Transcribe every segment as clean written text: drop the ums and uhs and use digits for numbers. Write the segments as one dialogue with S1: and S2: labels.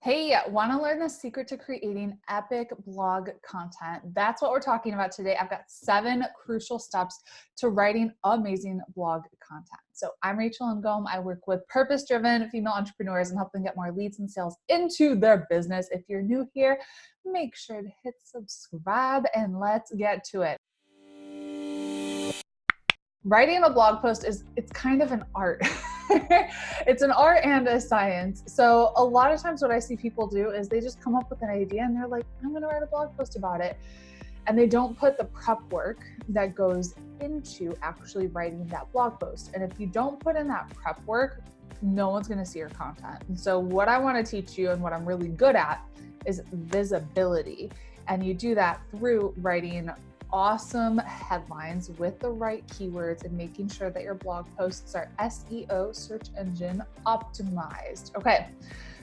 S1: Hey, want to learn the secret to creating epic blog content? That's what we're talking about today. I've got 7 crucial steps to writing amazing blog content. So I'm Rachel Ngom. I work with purpose-driven female entrepreneurs and help them get more leads and sales into their business. If you're new here, make sure to hit subscribe and let's get to it. Writing a blog post it's kind of an art. It's an art and a science. So a lot of times what I see people do is they just come up with an idea and they're like, I'm gonna write a blog post about it. And they don't put the prep work that goes into actually writing that blog post. And if you don't put in that prep work, no one's gonna see your content. And so what I wanna teach you and what I'm really good at is visibility. And you do that through writing awesome headlines with the right keywords and making sure that your blog posts are SEO, search engine optimized. Okay,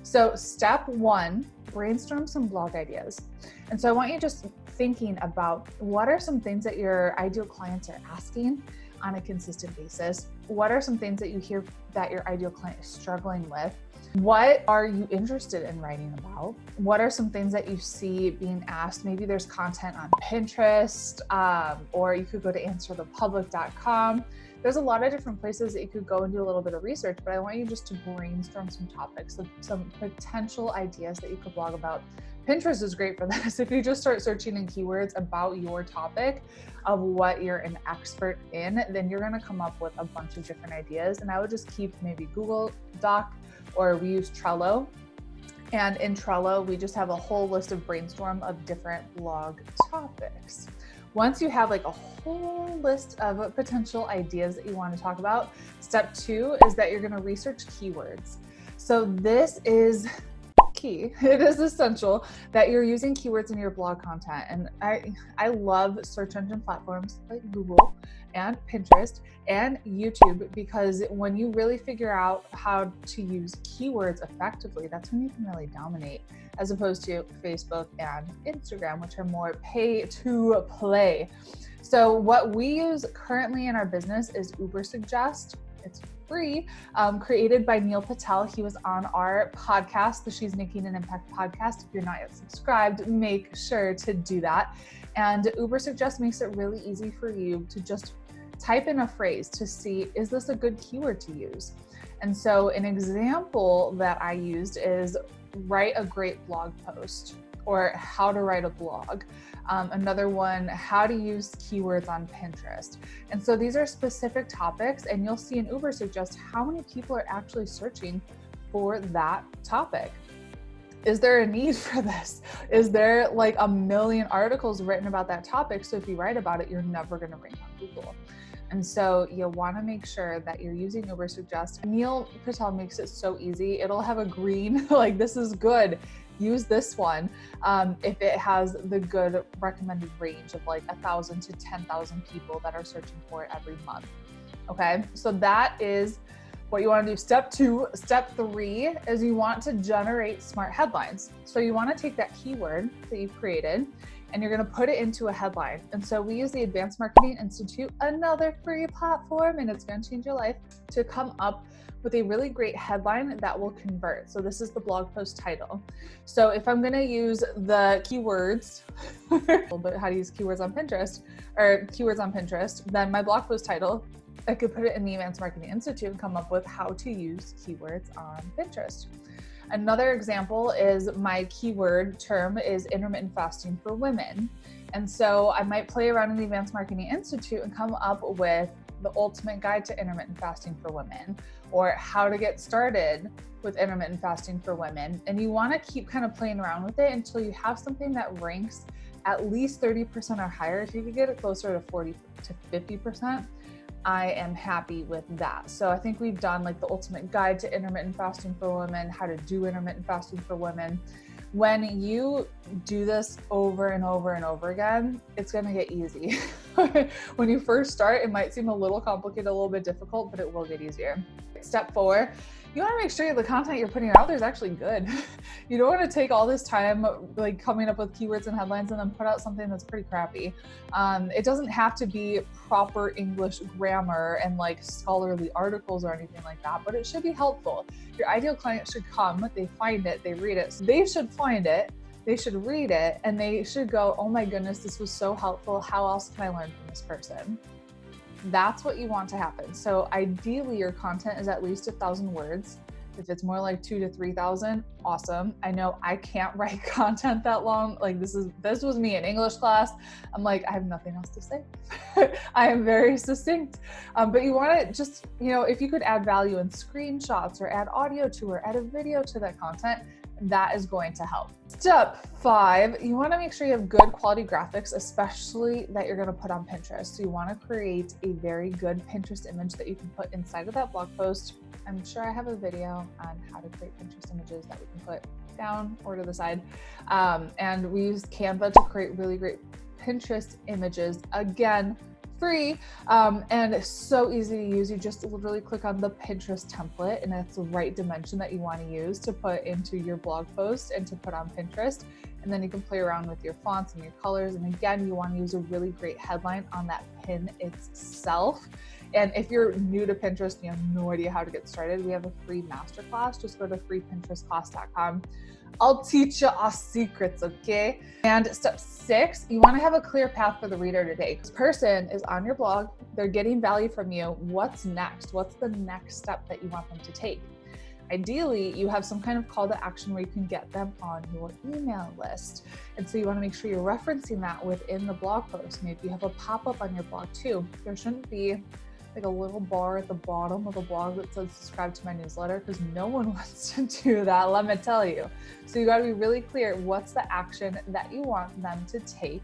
S1: so step 1, brainstorm some blog ideas. And so I want you just thinking about what are some things that your ideal clients are asking on a consistent basis? What are some things that you hear that your ideal client is struggling with? What are you interested in writing about? What are some things that you see being asked? Maybe there's content on Pinterest, or you could go to answerthepublic.com. There's a lot of different places that you could go and do a little bit of research, but I want you just to brainstorm some topics, some potential ideas that you could blog about. Pinterest is great for this. If you just start searching in keywords about your topic of what you're an expert in, then you're gonna come up with a bunch of different ideas. And I would just keep maybe Google Doc, or we use Trello. And in Trello, we just have a whole list of brainstorm of different blog topics. Once you have like a whole list of potential ideas that you want to talk about, step 2 is that you're going to research keywords. So this is key. It is essential that you're using keywords in your blog content. And I love search engine platforms like Google and Pinterest and YouTube, because when you really figure out how to use keywords effectively, that's when you can really dominate, as opposed to Facebook and Instagram, which are more pay to play. So what we use currently in our business is Ubersuggest. It's free, created by Neil Patel. He was on our podcast, the She's Making an Impact podcast. If you're not yet subscribed, make sure to do that. And Ubersuggest makes it really easy for you to just type in a phrase to see, is this a good keyword to use? And so an example that I used is write a great blog post, or how to write a blog. Another one, how to use keywords on Pinterest. And so these are specific topics, and you'll see in Ubersuggest how many people are actually searching for that topic. Is there a need for this? Is there like a million articles written about that topic? So if you write about it, you're never going to rank on Google. And so you want to make sure that you're using Ubersuggest. Neil Patel makes it so easy. It'll have a green, like, this is good. Use this one if it has the good recommended range of like 1,000 to 10,000 people that are searching for it every month. Okay, so that is what you want to do. Step 2. Step 3 is you want to generate smart headlines. So you want to take that keyword that you've created and you're going to put it into a headline. And so we use the Advanced Marketing Institute, another free platform, and it's going to change your life, to come up with a really great headline that will convert. So this is the blog post title. So if I'm going to use the keywords, but how to use keywords on Pinterest, or keywords on Pinterest, then my blog post title, I could put it in the Advanced Marketing Institute and come up with how to use keywords on Pinterest. Another example is my keyword term is intermittent fasting for women. And so I might play around in the Advanced Marketing Institute and come up with the ultimate guide to intermittent fasting for women, or how to get started with intermittent fasting for women. And you want to keep kind of playing around with it until you have something that ranks at least 30% or higher. If you could get it closer to 40 to 50%, I am happy with that. So I think we've done like the ultimate guide to intermittent fasting for women, how to do intermittent fasting for women. When you do this over and over and over again, it's going to get easy. When you first start, it might seem a little complicated, a little bit difficult, but it will get easier. Step 4 You want to make sure the content you're putting out there is actually good. You don't want to take all this time like coming up with keywords and headlines and then put out something that's pretty crappy. It doesn't have to be proper English grammar and like scholarly articles or anything like that, but it should be helpful. Your ideal client should come, they find it, they read it. So they should find it, they should read it, and they should go, oh my goodness, this was so helpful. How else can I learn from this person? That's what you want to happen. So ideally your content is at least 1,000 words. If it's more like 2,000 to 3,000, awesome. I know I can't write content that long. Like this was me in English class. I'm like, I have nothing else to say. I am very succinct. But you want to just, if you could add value in screenshots or add audio to or add a video to that content, that is going to help. Step 5, you want to make sure you have good quality graphics, especially that you're going to put on Pinterest. So you want to create a very good Pinterest image that you can put inside of that blog post. I'm sure I have a video on how to create Pinterest images that we can put down or to the side. And we use Canva to create really great Pinterest images. Again, free, and it's so easy to use. You just literally click on the Pinterest template and it's the right dimension that you want to use to put into your blog post and to put on Pinterest. And then you can play around with your fonts and your colors. And again, you want to use a really great headline on that pin itself. And if you're new to Pinterest and you have no idea how to get started, we have a free masterclass. Just go to freepinterestclass.com. I'll teach you our secrets, okay? And step 6, you want to have a clear path for the reader to take. This person is on your blog, they're getting value from you. What's next? What's the next step that you want them to take? Ideally, you have some kind of call to action where you can get them on your email list. And so you want to make sure you're referencing that within the blog post. Maybe you have a pop-up on your blog too. There shouldn't be like a little bar at the bottom of a blog that says subscribe to my newsletter, because no one wants to do that, let me tell you. So you got to be really clear what's the action that you want them to take.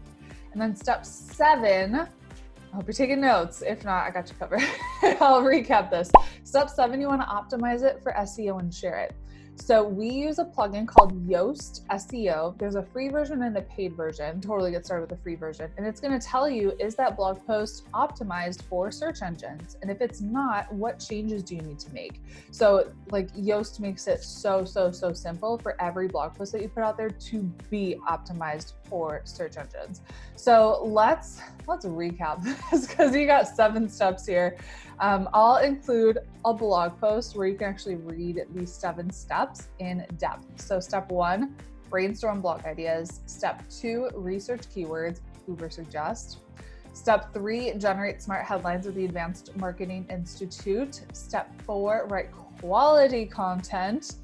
S1: And then step 7, I hope you're taking notes. If not, I got you covered. I'll recap this. Step 7, you want to optimize it for SEO and share it. So we use a plugin called Yoast SEO. There's a free version and a paid version. Totally get started with the free version. And it's going to tell you, is that blog post optimized for search engines? And if it's not, what changes do you need to make? So like Yoast makes it so simple for every blog post that you put out there to be optimized for search engines. So let's recap this, because you got 7 steps here. I'll include a blog post where you can actually read these 7 steps in depth. So step 1, brainstorm blog ideas. Step 2, research keywords, Uber suggest. Step 3, generate smart headlines with the Advanced Marketing Institute. Step 4, write quality content.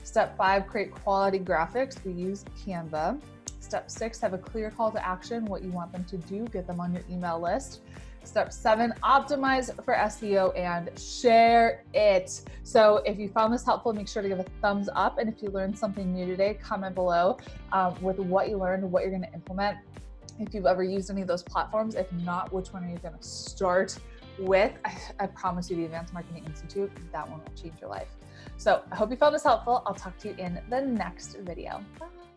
S1: Step 5, create quality graphics. We use Canva. Step 6, have a clear call to action, what you want them to do, get them on your email list. Step 7, optimize for SEO and share it. So if you found this helpful, make sure to give a thumbs up. And if you learned something new today, comment below with what you learned, what you're going to implement. If you've ever used any of those platforms, if not, which one are you going to start with? I promise you the Advanced Marketing Institute, that one will change your life. So I hope you found this helpful. I'll talk to you in the next video. Bye.